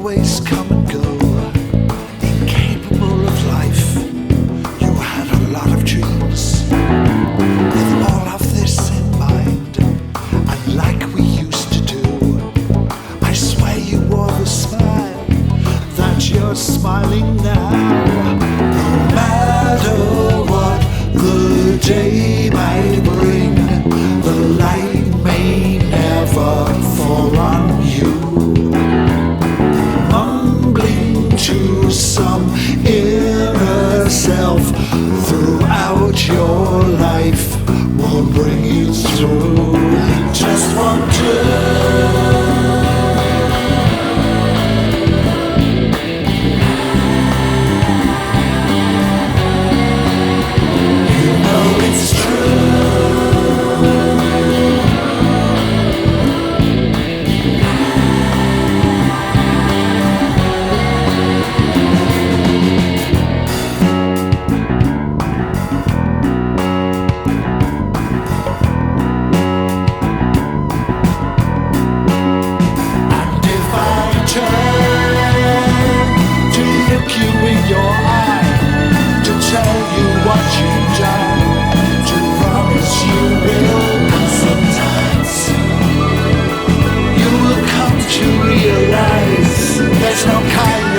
always come and go, incapable of life. You had a lot of dreams, with all of this in mind, and like we used to do. I swear you wore the smile that you're smiling now. No matter what the day might bring, the light may never fall on you. Mumbling to some inner self throughout your life will bring you through. Just want to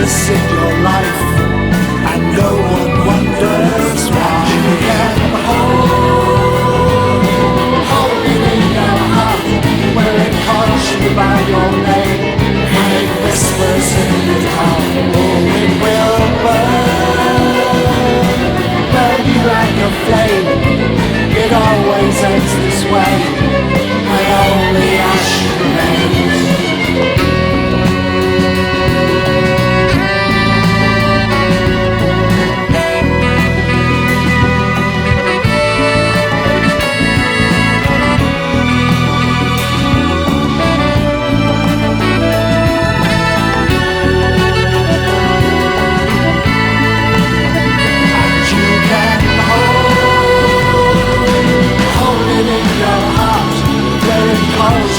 in your life, and no one wonders why. You can hold it in your heart, where it calls you by your name, and it whispers in your heart. Oh, it will burn you like a flame. It always ends this way, when only ash remains.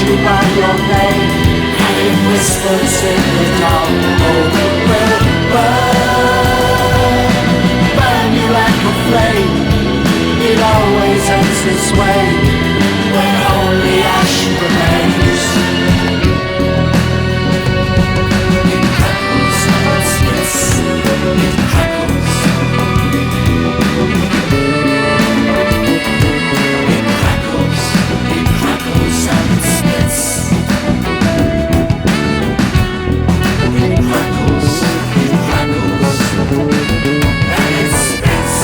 You by your name, and it whispers in the dark. Oh, it will burn you like a flame. It always ends this way, when only ash remains. It crackles and splits. It crackles. It crackles. It crackles and splits. It crackles, and it spits.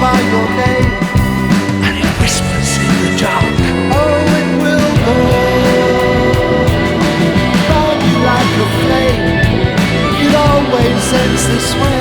By your name, and it whispers in the dark. Oh, it will burn you like a flame. It always ends this way.